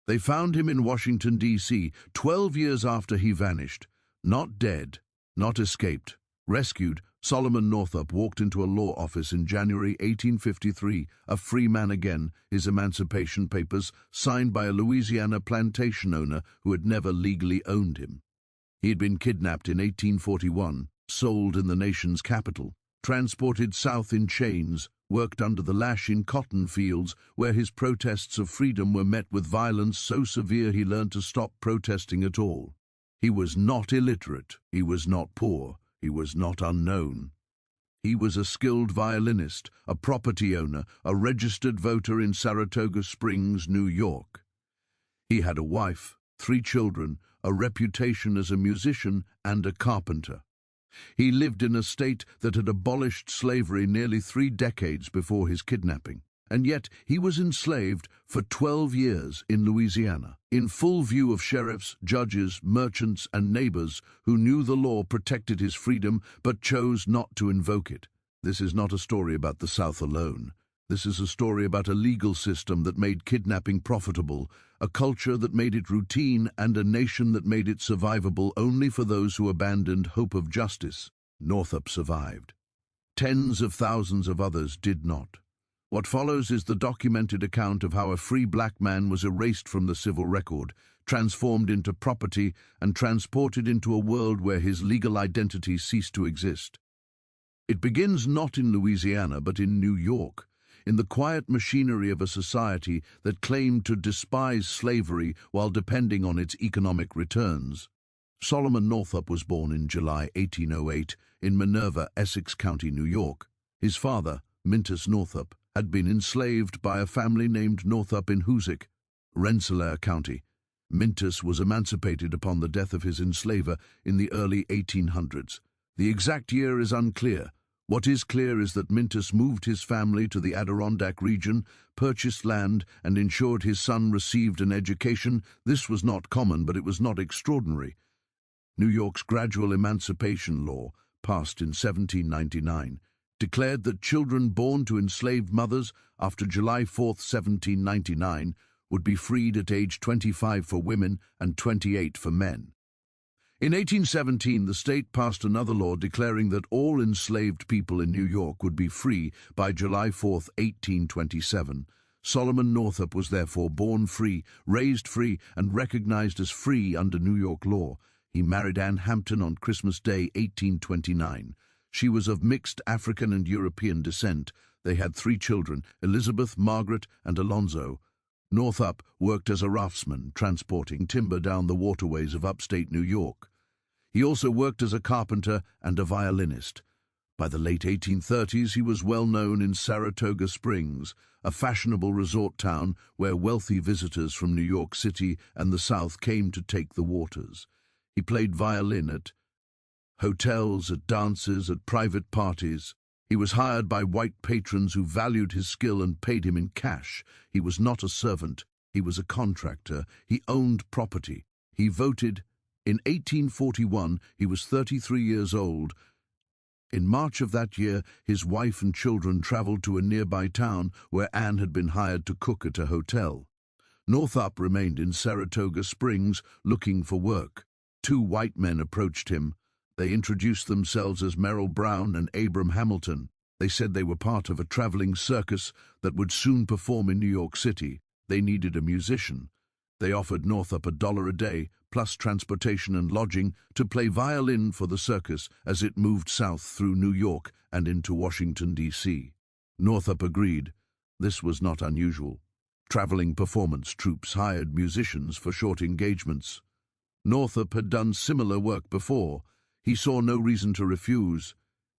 They found him in Washington, D.C., 12 years after he vanished. Not dead, not escaped. Rescued, Solomon Northup walked into a law office in January 1853, a free man again, his emancipation papers signed by a Louisiana plantation owner who had never legally owned him. He had been kidnapped in 1841, sold in the nation's capital, transported south in chains, worked under the lash in cotton fields, where his protests of freedom were met with violence so severe he learned to stop protesting at all. He was not illiterate, he was not poor, he was not unknown. He was a skilled violinist, a property owner, a registered voter in Saratoga Springs, New York. He had a wife, 3 children, a reputation as a musician and a carpenter. He lived in a state that had abolished slavery nearly 3 decades before his kidnapping, and yet he was enslaved for 12 years in Louisiana, in full view of sheriffs, judges, merchants, and neighbors who knew the law protected his freedom but chose not to invoke it. This is not a story about the South alone. This is a story about a legal system that made kidnapping profitable, a culture that made it routine, and a nation that made it survivable only for those who abandoned hope of justice. Northup survived. Tens of thousands of others did not. What follows is the documented account of how a free black man was erased from the civil record, transformed into property, and transported into a world where his legal identity ceased to exist. It begins not in Louisiana, but in New York, in the quiet machinery of a society that claimed to despise slavery while depending on its economic returns. Solomon Northup was born in July 1808 in Minerva, Essex County, New York. His father, Mintus Northup, had been enslaved by a family named Northup in Hoosick, Rensselaer County. Mintus was emancipated upon the death of his enslaver in the early 1800s. The exact year is unclear. What is clear is that Mintus moved his family to the Adirondack region, purchased land, and ensured his son received an education. This was not common, but it was not extraordinary. New York's gradual emancipation law, passed in 1799, declared that children born to enslaved mothers after July 4, 1799, would be freed at age 25 for women and 28 for men. In 1817, the state passed another law declaring that all enslaved people in New York would be free by July 4, 1827. Solomon Northup was therefore born free, raised free, and recognized as free under New York law. He married Anne Hampton on Christmas Day, 1829. She was of mixed African and European descent. They had 3 children, Elizabeth, Margaret, and Alonzo. Northup worked as a raftsman, transporting timber down the waterways of upstate New York. He also worked as a carpenter and a violinist. By the late 1830s, he was well known in Saratoga Springs, a fashionable resort town where wealthy visitors from New York City and the South came to take the waters. He played violin at hotels, at dances, at private parties. He was hired by white patrons who valued his skill and paid him in cash. He was not a servant. He was a contractor. He owned property. He voted. In 1841, he was 33 years old. In March of that year, his wife and children traveled to a nearby town where Anne had been hired to cook at a hotel. Northup remained in Saratoga Springs looking for work. 2 white men approached him. They introduced themselves as Merrill Brown and Abram Hamilton. They said they were part of a traveling circus that would soon perform in New York City. They needed a musician. They offered Northup $1 a day, plus transportation and lodging, to play violin for the circus as it moved south through New York and into Washington, D.C. Northup agreed. This was not unusual. Traveling performance troupes hired musicians for short engagements. Northup had done similar work before. He saw no reason to refuse.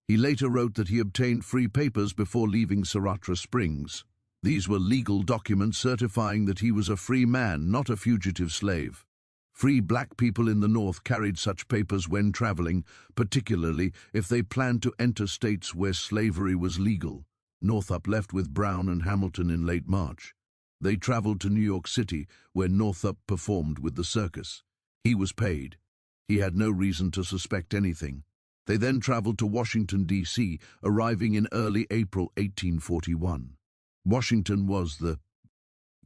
He later wrote that he obtained free papers before leaving Saratoga Springs. These were legal documents certifying that he was a free man, not a fugitive slave. Free black people in the North carried such papers when traveling, particularly if they planned to enter states where slavery was legal. Northup left with Brown and Hamilton in late March. They traveled to New York City, where Northup performed with the circus. He was paid. He had no reason to suspect anything. They then traveled to Washington, D.C., arriving in early April 1841. Washington was the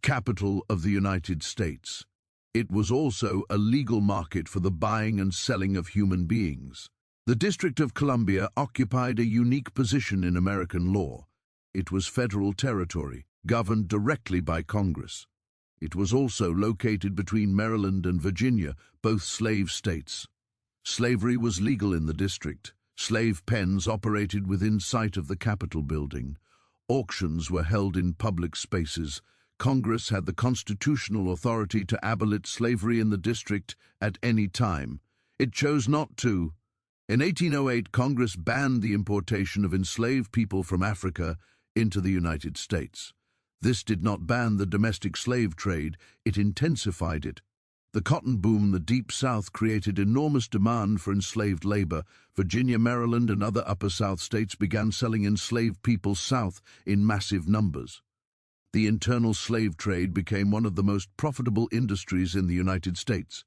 capital of the United States. It was also a legal market for the buying and selling of human beings. The District of Columbia occupied a unique position in American law. It was federal territory, governed directly by Congress. It was also located between Maryland and Virginia, both slave states. Slavery was legal in the district. Slave pens operated within sight of the Capitol building. Auctions were held in public spaces. Congress had the constitutional authority to abolish slavery in the district at any time. It chose not to. In 1808, Congress banned the importation of enslaved people from Africa into the United States. This did not ban the domestic slave trade, it intensified it. The cotton boom in the Deep South created enormous demand for enslaved labor. Virginia, Maryland, and other Upper South states began selling enslaved people south in massive numbers. The internal slave trade became one of the most profitable industries in the United States.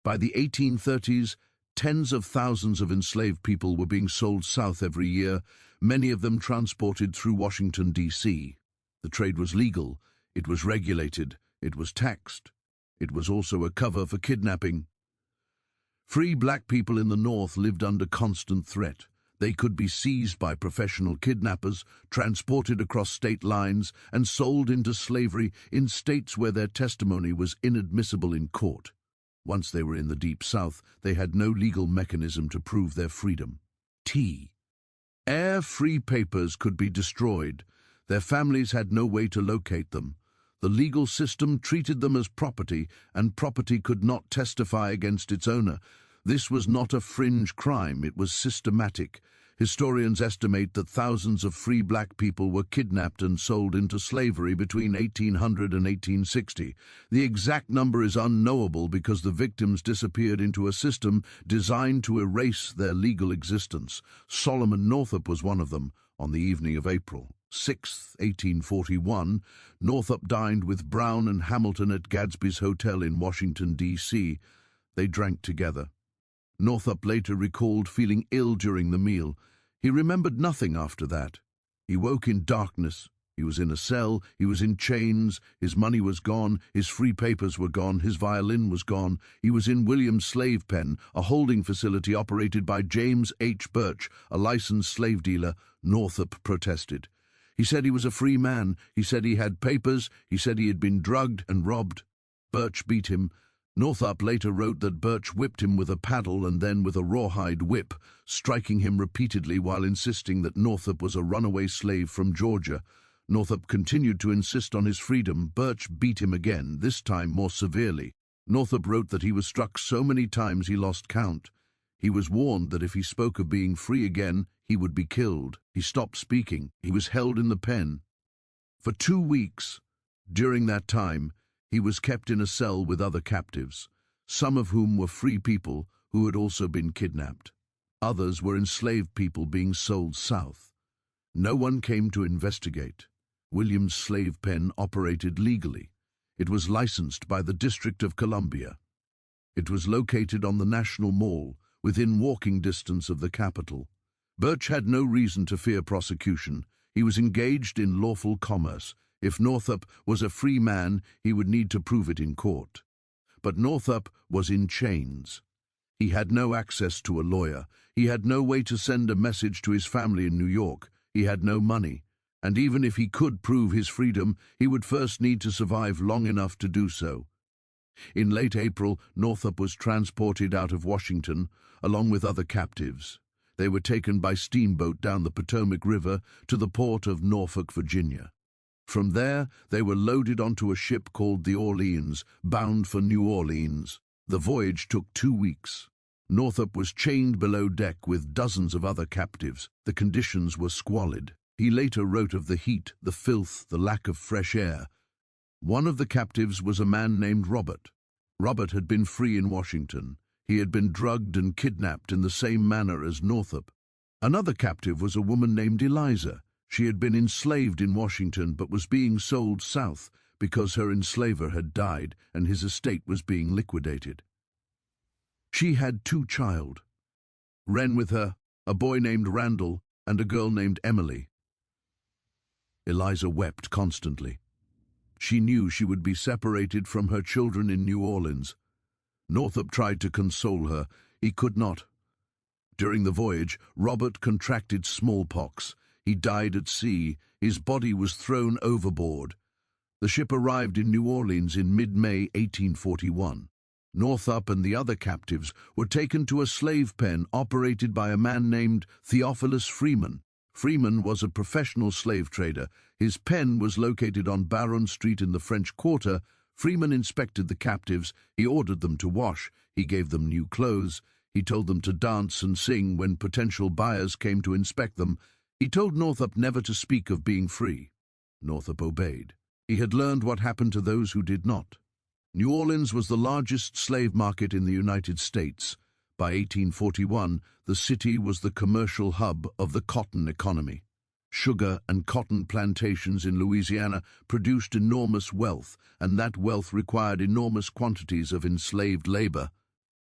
By the 1830s, tens of thousands of enslaved people were being sold south every year, many of them transported through Washington, D.C. The trade was legal, it was regulated, it was taxed. It was also a cover for kidnapping. Free black people in the North lived under constant threat. They could be seized by professional kidnappers, transported across state lines, and sold into slavery in states where their testimony was inadmissible in court. Once they were in the Deep South, they had no legal mechanism to prove their freedom. Free papers could be destroyed. Their families had no way to locate them. The legal system treated them as property, and property could not testify against its owner. This was not a fringe crime, it was systematic. Historians estimate that thousands of free black people were kidnapped and sold into slavery between 1800 and 1860. The exact number is unknowable because the victims disappeared into a system designed to erase their legal existence. Solomon Northup was one of them. On the evening of April 6, 1841, Northup dined with Brown and Hamilton at Gadsby's Hotel in Washington, D.C. They drank together. Northup later recalled feeling ill during the meal. He remembered nothing after that. He woke in darkness. He was in a cell, he was in chains, his money was gone, his free papers were gone, his violin was gone. He was in William's slave pen, a holding facility operated by James H. Birch, a licensed slave dealer. Northup protested. He said he was a free man, he said he had papers, he said he had been drugged and robbed. Birch beat him. Northup later wrote that Birch whipped him with a paddle and then with a rawhide whip, striking him repeatedly while insisting that Northup was a runaway slave from Georgia. Northup continued to insist on his freedom. Birch beat him again, this time more severely. Northup wrote that he was struck so many times he lost count. He was warned that if he spoke of being free again, he would be killed. He stopped speaking. He was held in the pen. For 2 weeks, during that time, he was kept in a cell with other captives, some of whom were free people who had also been kidnapped. Others were enslaved people being sold south. No one came to investigate. William's slave pen operated legally. It was licensed by the District of Columbia. It was located on the National Mall, within walking distance of the Capitol. Birch had no reason to fear prosecution. He was engaged in lawful commerce. If Northup was a free man, he would need to prove it in court. But Northup was in chains. He had no access to a lawyer. He had no way to send a message to his family in New York. He had no money. And even if he could prove his freedom, he would first need to survive long enough to do so. In late April, Northup was transported out of Washington, along with other captives. They were taken by steamboat down the Potomac River to the port of Norfolk, Virginia. From there, they were loaded onto a ship called the Orleans, bound for New Orleans. The voyage took 2 weeks. Northup was chained below deck with dozens of other captives. The conditions were squalid. He later wrote of the heat, the filth, the lack of fresh air. One of the captives was a man named Robert. Robert had been free in Washington. He had been drugged and kidnapped in the same manner as Northup. Another captive was a woman named Eliza. She had been enslaved in Washington but was being sold south because her enslaver had died and his estate was being liquidated. She had 2 children. Ren with her, a boy named Randall, and a girl named Emily. Eliza wept constantly. She knew she would be separated from her children in New Orleans. Northup tried to console her. He could not. During the voyage, Robert contracted smallpox. He died at sea. His body was thrown overboard. The ship arrived in New Orleans in mid-May 1841. Northup and the other captives were taken to a slave pen operated by a man named Theophilus Freeman. Freeman was a professional slave trader. His pen was located on Baron Street in the French Quarter. Freeman inspected the captives. He ordered them to wash. He gave them new clothes. He told them to dance and sing when potential buyers came to inspect them. He told Northup never to speak of being free. Northup obeyed. He had learned what happened to those who did not. New Orleans was the largest slave market in the United States. By 1841, the city was the commercial hub of the cotton economy. Sugar and cotton plantations in Louisiana produced enormous wealth, and that wealth required enormous quantities of enslaved labor.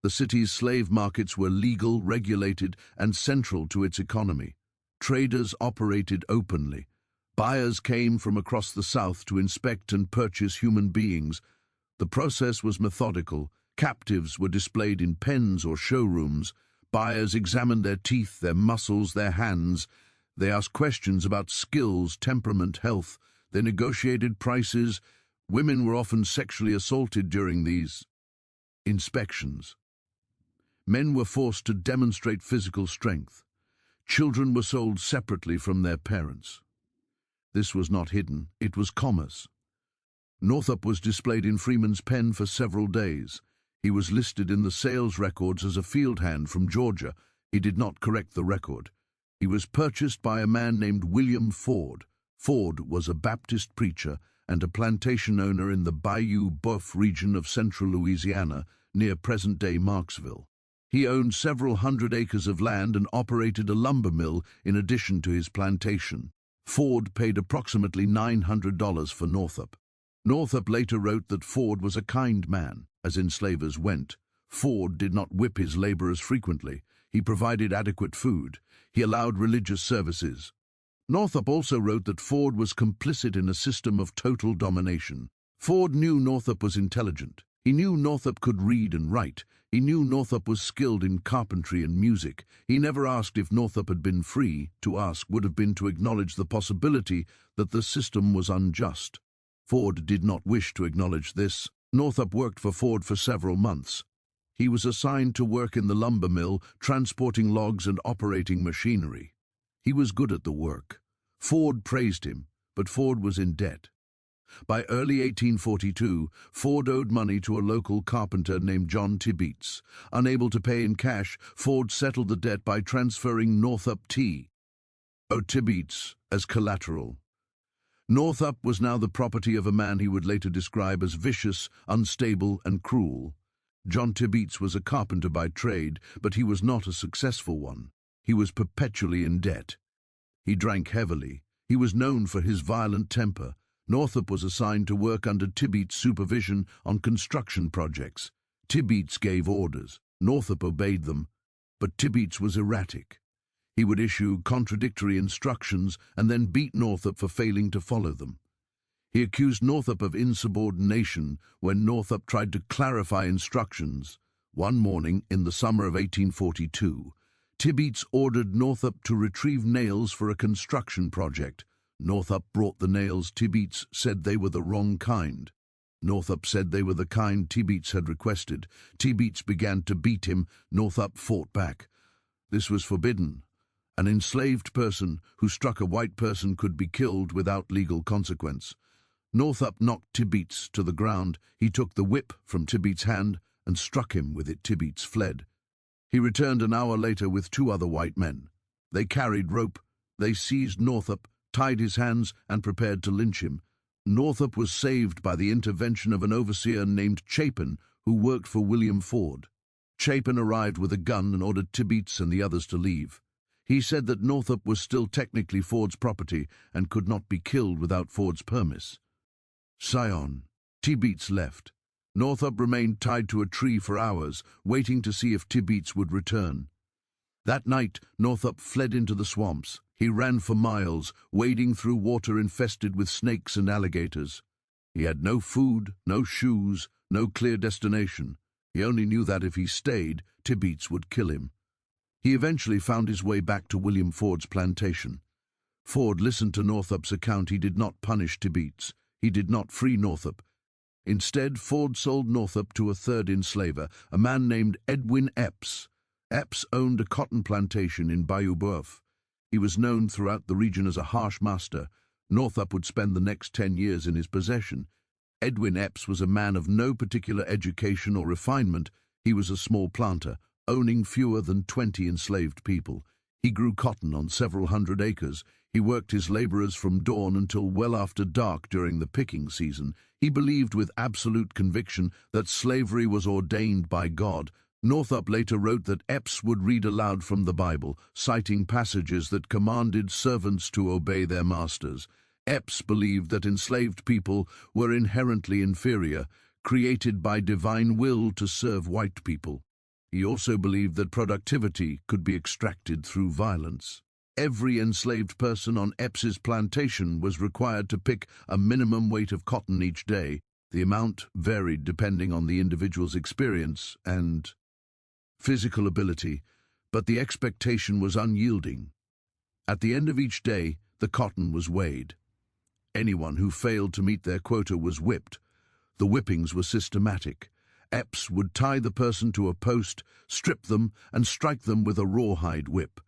The city's slave markets were legal, regulated, and central to its economy. Traders operated openly. Buyers came from across the South to inspect and purchase human beings. The process was methodical. Captives were displayed in pens or showrooms. Buyers examined their teeth, their muscles, their hands. They asked questions about skills, temperament, health. They negotiated prices. Women were often sexually assaulted during these inspections. Men were forced to demonstrate physical strength. Children were sold separately from their parents. This was not hidden, it was commerce. Northup was displayed in Freeman's pen for several days. He was listed in the sales records as a field hand from Georgia. He did not correct the record. He was purchased by a man named William Ford. Ford was a Baptist preacher and a plantation owner in the Bayou Boeuf region of central Louisiana, near present-day Marksville. He owned several hundred acres of land and operated a lumber mill in addition to his plantation. Ford paid approximately $900 for Northup. Northup later wrote that Ford was a kind man. As enslavers went, Ford did not whip his laborers frequently. He provided adequate food. He allowed religious services. Northup also wrote that Ford was complicit in a system of total domination. Ford knew Northup was intelligent. He knew Northup could read and write. He knew Northup was skilled in carpentry and music. He never asked if Northup had been free. To ask would have been to acknowledge the possibility that the system was unjust. Ford did not wish to acknowledge this. Northup worked for Ford for several months. He was assigned to work in the lumber mill, transporting logs and operating machinery. He was good at the work. Ford praised him, but Ford was in debt. By early 1842, Ford owed money to a local carpenter named John Tibeats. Unable to pay in cash, Ford settled the debt by transferring Northup Tibeats as collateral. Northup was now the property of a man he would later describe as vicious, unstable, and cruel. John Tibeats was a carpenter by trade, but he was not a successful one. He was perpetually in debt. He drank heavily. He was known for his violent temper. Northup was assigned to work under Tibeats' supervision on construction projects. Tibeats gave orders. Northup obeyed them, but Tibeats was erratic. He would issue contradictory instructions and then beat Northup for failing to follow them. He accused Northup of insubordination when Northup tried to clarify instructions. One morning in the summer of 1842, Tibeats ordered Northup to retrieve nails for a construction project. Northup brought the nails. Tibeats said they were the wrong kind. Northup said they were the kind Tibeats had requested. Tibeats began to beat him. Northup fought back. This was forbidden. An enslaved person who struck a white person could be killed without legal consequence. Northup knocked Tibeats to the ground. He took the whip from Tibeats' hand and struck him with it. Tibeats fled. He returned an hour later with two other white men. They carried rope. They seized Northup, tied his hands, and prepared to lynch him. Northup was saved by the intervention of an overseer named Chapin, who worked for William Ford. Chapin arrived with a gun and ordered Tibeats and the others to leave. He said that Northup was still technically Ford's property and could not be killed without Ford's permit. Sion. Tibeats left. Northup remained tied to a tree for hours, waiting to see if Tibeats would return. That night, Northup fled into the swamps. He ran for miles, wading through water infested with snakes and alligators. He had no food, no shoes, no clear destination. He only knew that if he stayed, Tibeats would kill him. He eventually found his way back to William Ford's plantation. Ford listened to Northup's account. He did not punish Tibeats. He did not free Northup. Instead, Ford sold Northup to a third enslaver, a man named Edwin Epps. Epps owned a cotton plantation in Bayou Boeuf. He was known throughout the region as a harsh master. Northup would spend the next 10 years in his possession. Edwin Epps was a man of no particular education or refinement. He was a small planter, owning fewer than 20 enslaved people. He grew cotton on several hundred acres. He worked his laborers from dawn until well after dark during the picking season. He believed with absolute conviction that slavery was ordained by God. Northup later wrote that Epps would read aloud from the Bible, citing passages that commanded servants to obey their masters. Epps believed that enslaved people were inherently inferior, created by divine will to serve white people. He also believed that productivity could be extracted through violence. Every enslaved person on Epps's plantation was required to pick a minimum weight of cotton each day. The amount varied depending on the individual's experience and physical ability, but the expectation was unyielding. At the end of each day, the cotton was weighed. Anyone who failed to meet their quota was whipped. The whippings were systematic. Epps would tie the person to a post, strip them, and strike them with a rawhide whip.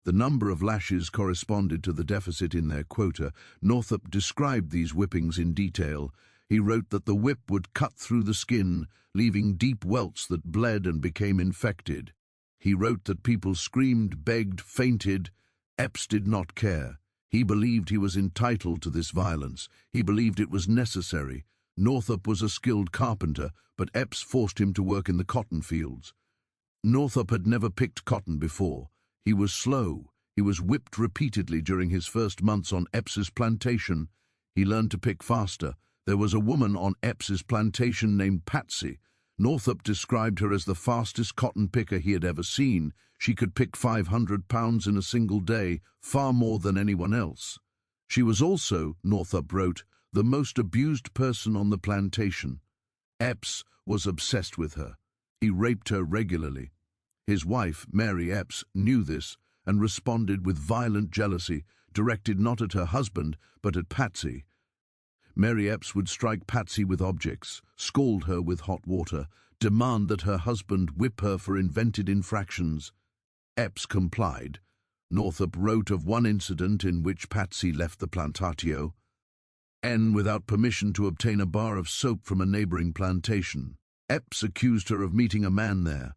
The number of lashes corresponded to the deficit in their quota. Northup described these whippings in detail. He wrote that the whip would cut through the skin, leaving deep welts that bled and became infected. He wrote that people screamed, begged, fainted. Epps did not care. He believed he was entitled to this violence. He believed it was necessary. Northup was a skilled carpenter, but Epps forced him to work in the cotton fields. Northup had never picked cotton before. He was slow. He was whipped repeatedly during his first months on Epps's plantation. He learned to pick faster. There was a woman on Epps's plantation named Patsy. Northup described her as the fastest cotton picker he had ever seen. She could pick 500 pounds in a single day, far more than anyone else. She was also, Northup wrote, the most abused person on the plantation. Epps was obsessed with her. He raped her regularly. His wife, Mary Epps, knew this and responded with violent jealousy, directed not at her husband, but at Patsy. Mary Epps would strike Patsy with objects, scald her with hot water, demand that her husband whip her for invented infractions. Epps complied. Northup wrote of one incident in which Patsy left the plantatio without permission to obtain a bar of soap from a neighboring plantation. Epps accused her of meeting a man there.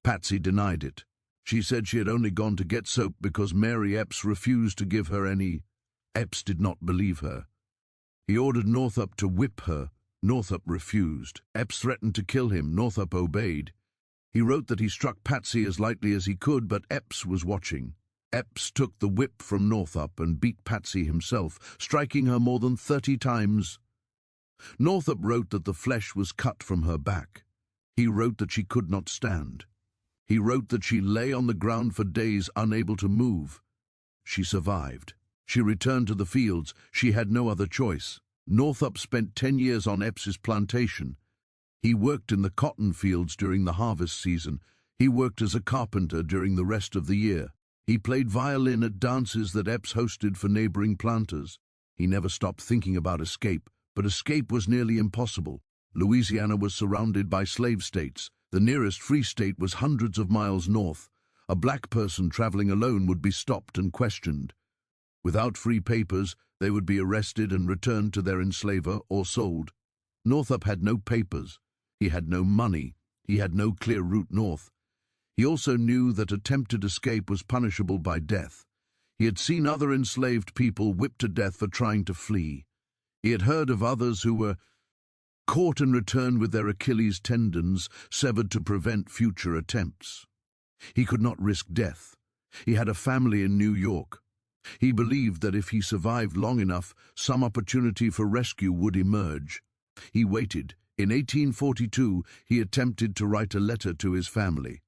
Patsy denied it. She said she had only gone to get soap because Mary Epps refused to give her any. Epps did not believe her. He ordered Northup to whip her. Northup refused. Epps threatened to kill him. Northup obeyed. He wrote that he struck Patsy as lightly as he could, but Epps was watching. Epps took the whip from Northup and beat Patsy himself, striking her more than 30 times. Northup wrote that the flesh was cut from her back. He wrote that she could not stand. He wrote that she lay on the ground for days, unable to move. She survived. She returned to the fields. She had no other choice. Northup spent 10 years on Epps's plantation. He worked in the cotton fields during the harvest season. He worked as a carpenter during the rest of the year. He played violin at dances that Epps hosted for neighboring planters. He never stopped thinking about escape, but escape was nearly impossible. Louisiana was surrounded by slave states. The nearest free state was hundreds of miles north. A black person traveling alone would be stopped and questioned. Without free papers, they would be arrested and returned to their enslaver or sold. Northup had no papers. He had no money. He had no clear route north. He also knew that attempted escape was punishable by death. He had seen other enslaved people whipped to death for trying to flee. He had heard of others who were caught and returned with their Achilles tendons severed to prevent future attempts. He could not risk death. He had a family in New York. He believed that if he survived long enough, some opportunity for rescue would emerge. He waited. In 1842, he attempted to write a letter to his family.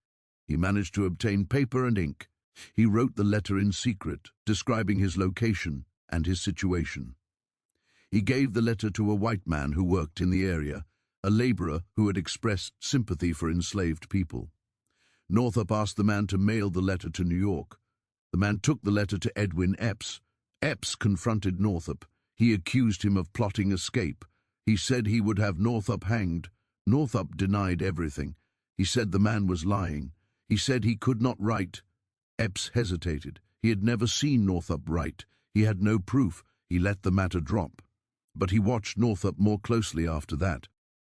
He managed to obtain paper and ink. He wrote the letter in secret, describing his location and his situation. He gave the letter to a white man who worked in the area, a laborer who had expressed sympathy for enslaved people. Northup asked the man to mail the letter to New York. The man took the letter to Edwin Epps. Epps confronted Northup. He accused him of plotting escape. He said he would have Northup hanged. Northup denied everything. He said the man was lying. He said he could not write. Epps hesitated. He had never seen Northup write. He had no proof. He let the matter drop. But he watched Northup more closely after that.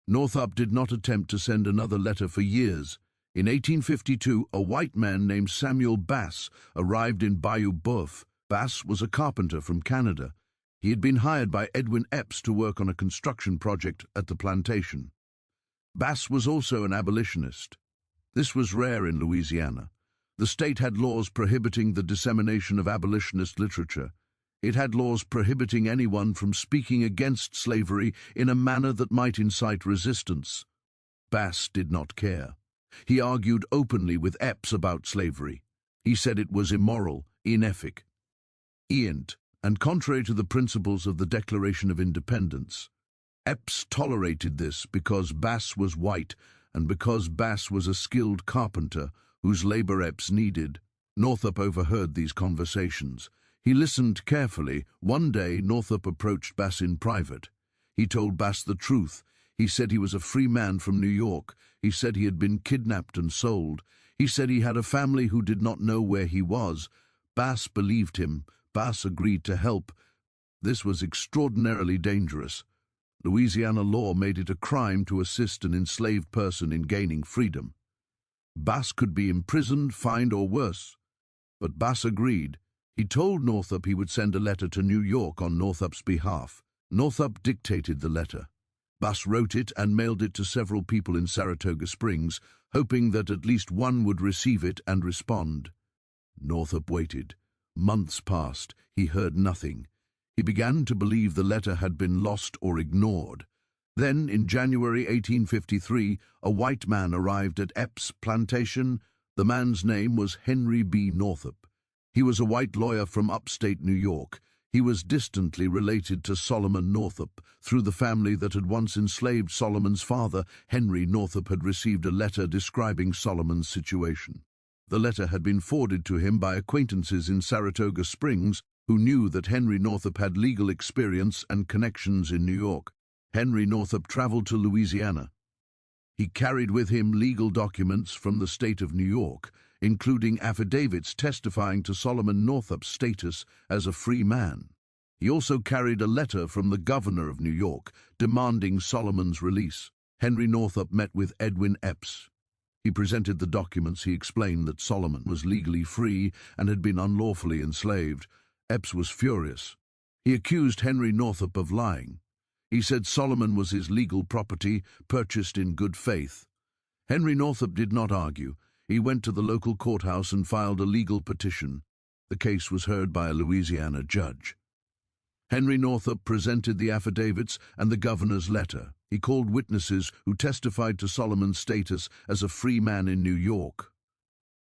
Northup did not attempt to send another letter for years. In 1852, a white man named Samuel Bass arrived in Bayou Boeuf. Bass was a carpenter from Canada. He had been hired by Edwin Epps to work on a construction project at the plantation. Bass was also an abolitionist. This was rare in Louisiana. The state had laws prohibiting the dissemination of abolitionist literature. It had laws prohibiting anyone from speaking against slavery in a manner that might incite resistance. Bass did not care. He argued openly with Epps about slavery. He said it was immoral, inethic, and contrary to the principles of the Declaration of Independence. Epps tolerated this because Bass was white and because Bass was a skilled carpenter whose labor Epps needed. Northup overheard these conversations. He listened carefully. One day, Northup approached Bass in private. He told Bass the truth. He said he was a free man from New York. He said he had been kidnapped and sold. He said he had a family who did not know where he was. Bass believed him. Bass agreed to help. This was extraordinarily dangerous. Louisiana law made it a crime to assist an enslaved person in gaining freedom. Bass could be imprisoned, fined, or worse. But Bass agreed. He told Northup he would send a letter to New York on Northup's behalf. Northup dictated the letter. Bass wrote it and mailed it to several people in Saratoga Springs, hoping that at least one would receive it and respond. Northup waited. Months passed. He heard nothing. He began to believe the letter had been lost or ignored. Then, in January 1853, a white man arrived at Epps' plantation. The man's name was Henry B. Northup. He was a white lawyer from upstate New York. He was distantly related to Solomon Northup. Through the family that had once enslaved Solomon's father, Henry Northup had received a letter describing Solomon's situation. The letter had been forwarded to him by acquaintances in Saratoga Springs who knew that Henry Northup had legal experience and connections in New York. Henry Northup traveled to Louisiana. He carried with him legal documents from the state of New York, including affidavits testifying to Solomon Northup's status as a free man. He also carried a letter from the governor of New York demanding Solomon's release. Henry Northup met with Edwin Epps. He presented the documents. He explained that Solomon was legally free and had been unlawfully enslaved. Epps was furious. He accused Henry Northup of lying. He said Solomon was his legal property, purchased in good faith. Henry Northup did not argue. He went to the local courthouse and filed a legal petition. The case was heard by a Louisiana judge. Henry Northup presented the affidavits and the governor's letter. He called witnesses who testified to Solomon's status as a free man in New York.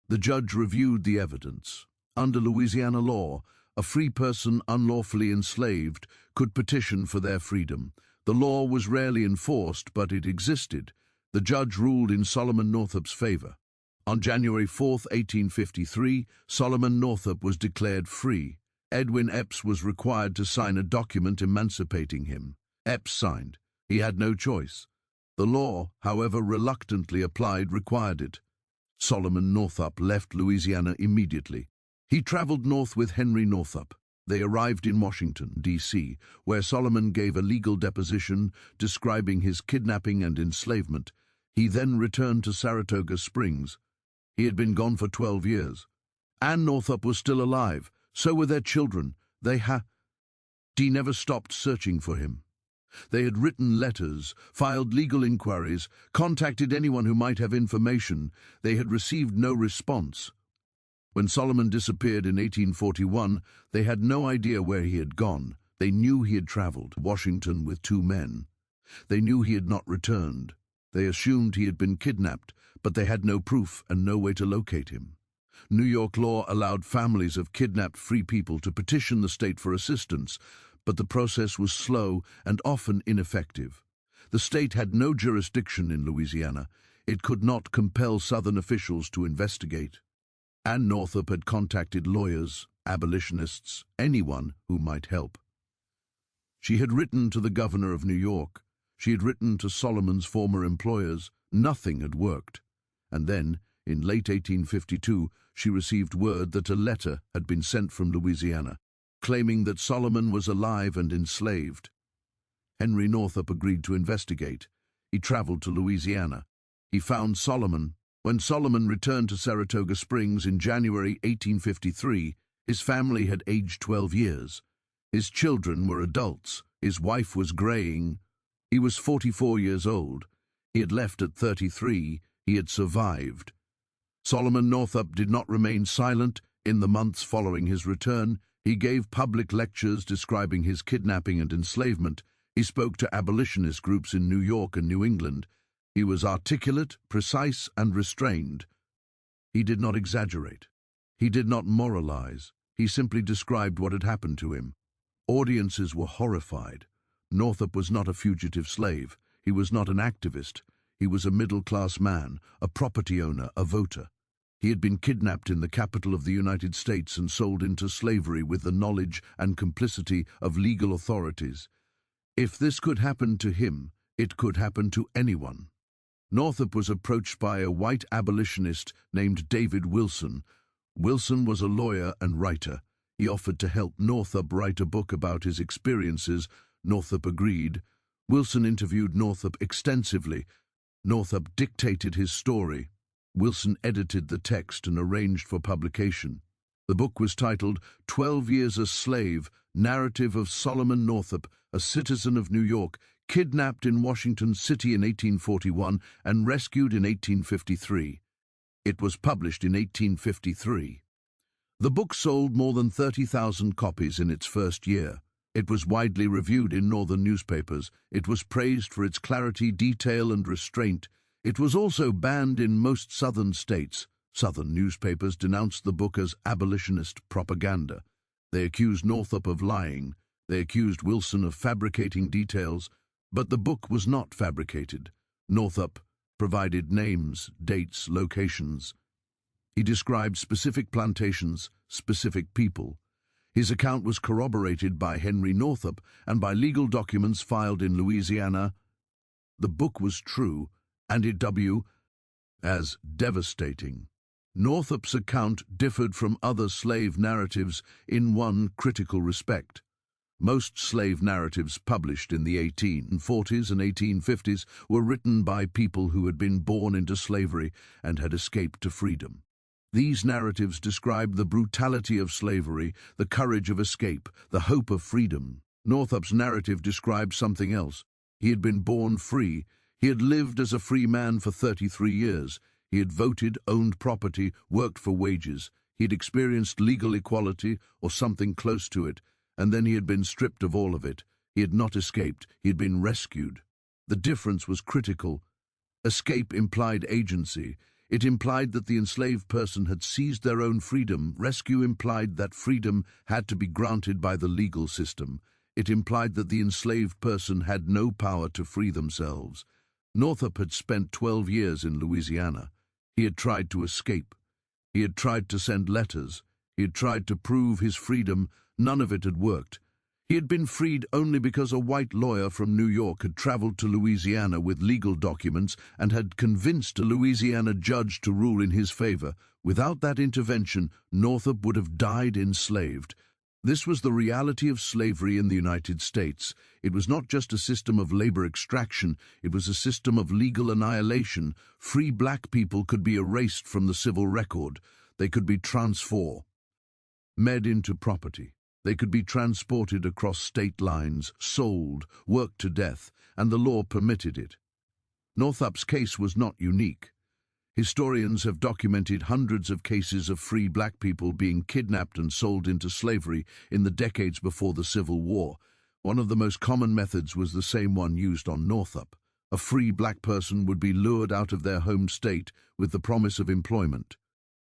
The judge reviewed the evidence. Under Louisiana law, a free person unlawfully enslaved could petition for their freedom. The law was rarely enforced, but it existed. The judge ruled in Solomon Northup's favor. On January 4, 1853, Solomon Northup was declared free. Edwin Epps was required to sign a document emancipating him. Epps signed. He had no choice. The law, however reluctantly applied, required it. Solomon Northup left Louisiana immediately. He traveled north with Henry Northup. They arrived in Washington, D.C., where Solomon gave a legal deposition describing his kidnapping and enslavement. He then returned to Saratoga Springs. He had been gone for 12 years. Anne Northup was still alive. So were their children. He never stopped searching for him. They had written letters, filed legal inquiries, contacted anyone who might have information. They had received no response. When Solomon disappeared in 1841, they had no idea where he had gone. They knew he had traveled to Washington with 2 men. They knew he had not returned. They assumed he had been kidnapped, but they had no proof and no way to locate him. New York law allowed families of kidnapped free people to petition the state for assistance, but the process was slow and often ineffective. The state had no jurisdiction in Louisiana. It could not compel Southern officials to investigate. Anne Northup had contacted lawyers, abolitionists, anyone who might help. She had written to the governor of New York. She had written to Solomon's former employers. Nothing had worked. And then, in late 1852, she received word that a letter had been sent from Louisiana, claiming that Solomon was alive and enslaved. Henry Northup agreed to investigate. He traveled to Louisiana. He found Solomon. When Solomon returned to Saratoga Springs in January 1853, his family had aged 12 years. His children were adults. His wife was graying. He was 44 years old. He had left at 33. He had survived. Solomon Northup did not remain silent. In the months following his return, he gave public lectures describing his kidnapping and enslavement. He spoke to abolitionist groups in New York and New England. He was articulate, precise, and restrained. He did not exaggerate. He did not moralize. He simply described what had happened to him. Audiences were horrified. Northup was not a fugitive slave. He was not an activist. He was a middle-class man, a property owner, a voter. He had been kidnapped in the capital of the United States and sold into slavery with the knowledge and complicity of legal authorities. If this could happen to him, it could happen to anyone. Northup was approached by a white abolitionist named David Wilson. Wilson was a lawyer and writer. He offered to help Northup write a book about his experiences. Northup agreed. Wilson interviewed Northup extensively. Northup dictated his story. Wilson edited the text and arranged for publication. The book was titled 12 Years a Slave, Narrative of Solomon Northup, a citizen of New York, kidnapped in Washington City in 1841 and rescued in 1853. It was published in 1853. The book sold more than 30,000 copies in its first year. It was widely reviewed in northern newspapers. It was praised for its clarity, detail, and restraint. It was also banned in most southern states. Southern newspapers denounced the book as abolitionist propaganda. They accused Northup of lying. They accused Wilson of fabricating details. But the book was not fabricated. Northup provided names, dates, locations. He described specific plantations, specific people. His account was corroborated by Henry Northup and by legal documents filed in Louisiana. The book was true, and it was as devastating. Northup's account differed from other slave narratives in one critical respect. Most slave narratives published in the 1840s and 1850s were written by people who had been born into slavery and had escaped to freedom. These narratives described the brutality of slavery, the courage of escape, the hope of freedom. Northup's narrative described something else. He had been born free. He had lived as a free man for 33 years. He had voted, owned property, worked for wages. He had experienced legal equality, or something close to it, and then he had been stripped of all of it. He had not escaped. He had been rescued. The difference was critical. Escape implied agency. It implied that the enslaved person had seized their own freedom. Rescue implied that freedom had to be granted by the legal system. It implied that the enslaved person had no power to free themselves. Northup had spent 12 years in Louisiana. He had tried to escape. He had tried to send letters. He had tried to prove his freedom. None of it had worked. He had been freed only because a white lawyer from New York had traveled to Louisiana with legal documents and had convinced a Louisiana judge to rule in his favor. Without that intervention, Northup would have died enslaved. This was the reality of slavery in the United States. It was not just a system of labor extraction, it was a system of legal annihilation. Free black people could be erased from the civil record. They could be transformed, made into property. They could be transported across state lines, sold, worked to death, and the law permitted it. Northup's case was not unique. Historians have documented hundreds of cases of free black people being kidnapped and sold into slavery in the decades before the Civil War. One of the most common methods was the same one used on Northup. A free black person would be lured out of their home state with the promise of employment.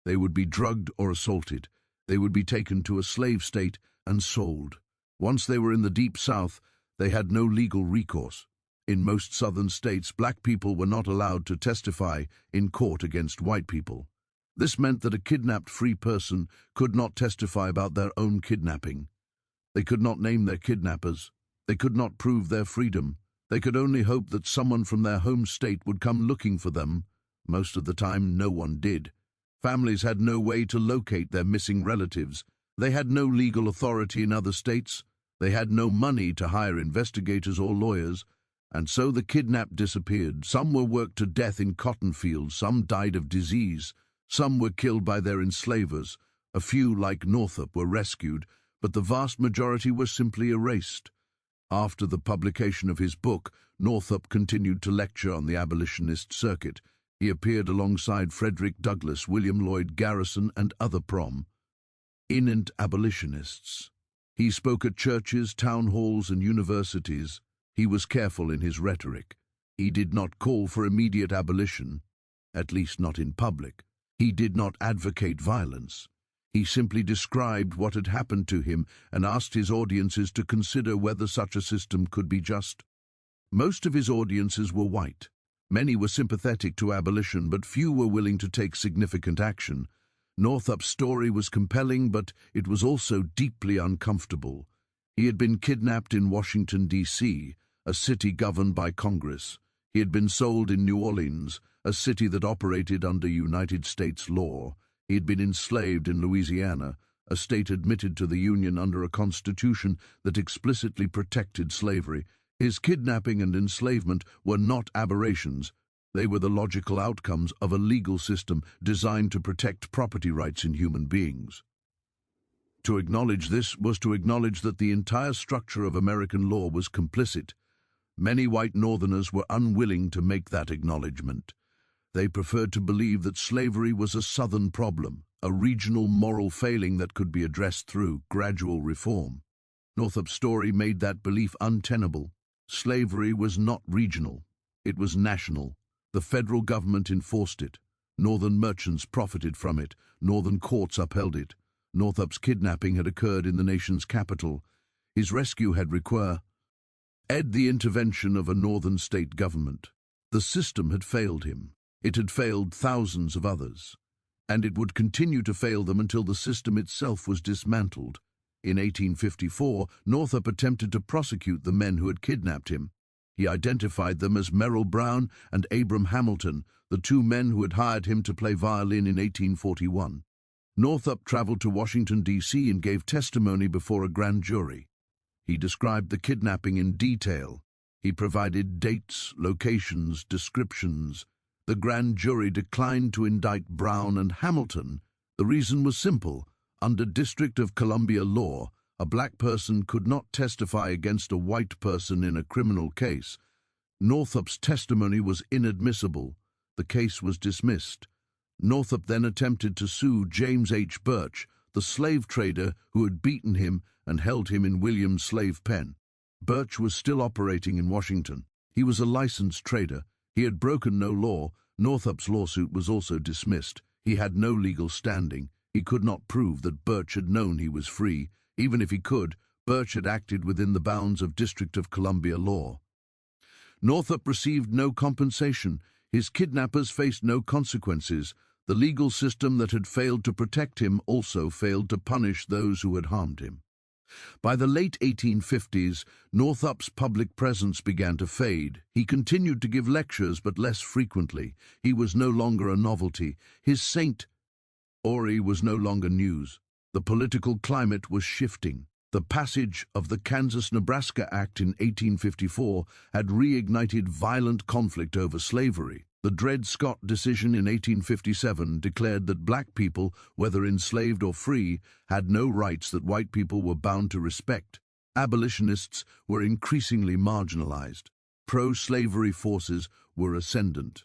They would be drugged or assaulted. They would be taken to a slave state and sold. Once they were in the deep South, they had no legal recourse. In most southern states, black people were not allowed to testify in court against white people. This meant that a kidnapped free person could not testify about their own kidnapping. They could not name their kidnappers. They could not prove their freedom. They could only hope that someone from their home state would come looking for them. Most of the time, no one did. Families had no way to locate their missing relatives. They had no legal authority in other states. They had no money to hire investigators or lawyers. And so the kidnapped disappeared. Some were worked to death in cotton fields. Some died of disease. Some were killed by their enslavers. A few, like Northup, were rescued, but the vast majority were simply erased. After the publication of his book, Northup continued to lecture on the abolitionist circuit. He appeared alongside Frederick Douglass, William Lloyd Garrison, and other prominent abolitionists. He spoke at churches, town halls, and universities. He was careful in his rhetoric. He did not call for immediate abolition, at least not in public. He did not advocate violence. He simply described what had happened to him and asked his audiences to consider whether such a system could be just. Most of his audiences were white. Many were sympathetic to abolition, but few were willing to take significant action. Northup's story was compelling, but it was also deeply uncomfortable. He had been kidnapped in Washington, D.C., a city governed by Congress. He had been sold in New Orleans, a city that operated under United States law. He had been enslaved in Louisiana, a state admitted to the Union under a constitution that explicitly protected slavery. His kidnapping and enslavement were not aberrations. They were the logical outcomes of a legal system designed to protect property rights in human beings. To acknowledge this was to acknowledge that the entire structure of American law was complicit. Many white Northerners were unwilling to make that acknowledgement. They preferred to believe that slavery was a Southern problem, a regional moral failing that could be addressed through gradual reform. Northup's story made that belief untenable. Slavery was not regional. It was national. The federal government enforced it. Northern merchants profited from it. Northern courts upheld it. Northup's kidnapping had occurred in the nation's capital. His rescue had required the intervention of a northern state government. The system had failed him. It had failed thousands of others. And it would continue to fail them until the system itself was dismantled. In 1854, Northup attempted to prosecute the men who had kidnapped him. He identified them as Merrill Brown and Abram Hamilton, the two men who had hired him to play violin in 1841. Northup traveled to Washington, D.C. and gave testimony before a grand jury. He described the kidnapping in detail. He provided dates, locations, descriptions. The grand jury declined to indict Brown and Hamilton. The reason was simple. Under District of Columbia law, a black person could not testify against a white person in a criminal case. Northup's testimony was inadmissible. The case was dismissed. Northup then attempted to sue James H. Birch, the slave trader who had beaten him and held him in William's slave pen. Birch was still operating in Washington. He was a licensed trader. He had broken no law. Northup's lawsuit was also dismissed. He had no legal standing. He could not prove that Birch had known he was free. Even if he could, Birch had acted within the bounds of District of Columbia law. Northup received no compensation. His kidnappers faced no consequences. The legal system that had failed to protect him also failed to punish those who had harmed him. By the late 1850s, Northup's public presence began to fade. He continued to give lectures, but less frequently. He was no longer a novelty. His St. Ori was no longer news. The political climate was shifting. The passage of the Kansas-Nebraska Act in 1854 had reignited violent conflict over slavery. The Dred Scott decision in 1857 declared that black people, whether enslaved or free, had no rights that white people were bound to respect. Abolitionists were increasingly marginalized. Pro-slavery forces were ascendant.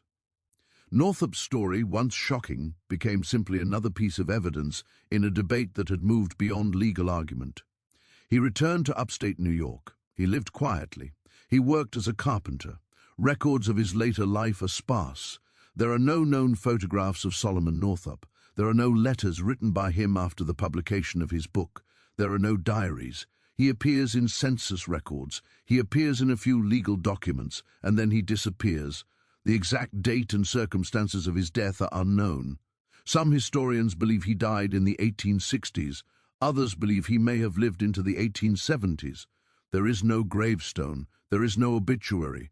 Northup's story, once shocking, became simply another piece of evidence in a debate that had moved beyond legal argument. He returned to upstate New York. He lived quietly. He worked as a carpenter. Records of his later life are sparse. There are no known photographs of Solomon Northup. There are no letters written by him after the publication of his book. There are no diaries. He appears in census records, he appears in a few legal documents, and then he disappears. The exact date and circumstances of his death are unknown. Some historians believe he died in the 1860s, others believe he may have lived into the 1870s. There is no gravestone, there is no obituary.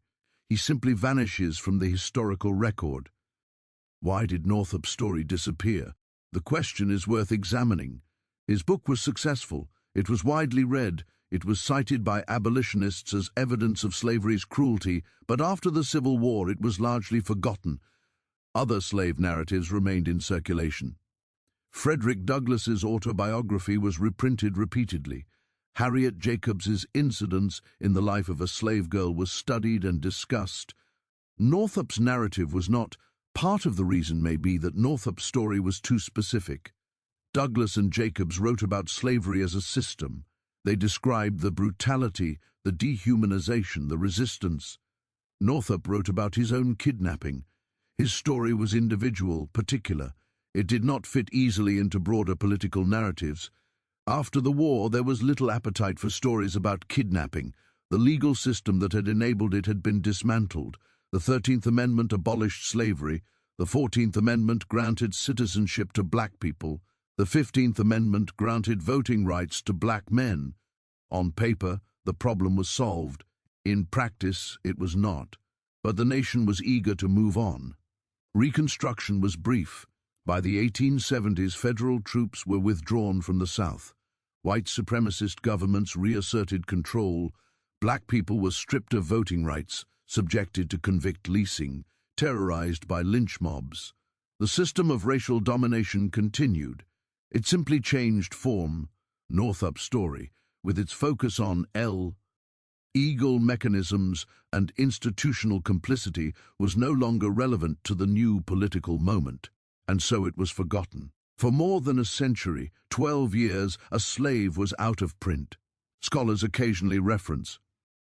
He simply vanishes from the historical record. Why did Northup's story disappear? The question is worth examining. His book was successful, it was widely read, it was cited by abolitionists as evidence of slavery's cruelty, but after the Civil War it was largely forgotten. Other slave narratives remained in circulation. Frederick Douglass's autobiography was reprinted repeatedly. Harriet Jacobs's incidents in the life of a slave girl was studied and discussed. Northup's narrative was not. Part of the reason may be that Northup's story was too specific. Douglass and Jacobs wrote about slavery as a system. They described the brutality, the dehumanization, the resistance. Northup wrote about his own kidnapping. His story was individual, particular. It did not fit easily into broader political narratives. After the war, there was little appetite for stories about kidnapping. The legal system that had enabled it had been dismantled. The 13th Amendment abolished slavery. The 14th Amendment granted citizenship to black people. The 15th Amendment granted voting rights to black men. On paper, the problem was solved. In practice, it was not. But the nation was eager to move on. Reconstruction was brief. By the 1870s, federal troops were withdrawn from the South. White supremacist governments reasserted control. Black people were stripped of voting rights, subjected to convict leasing, terrorized by lynch mobs. The system of racial domination continued. It simply changed form. Northup's story, with its focus on legal mechanisms and institutional complicity, was no longer relevant to the new political moment, and so it was forgotten. For more than a century, 12 years, a slave was out of print. Scholars occasionally reference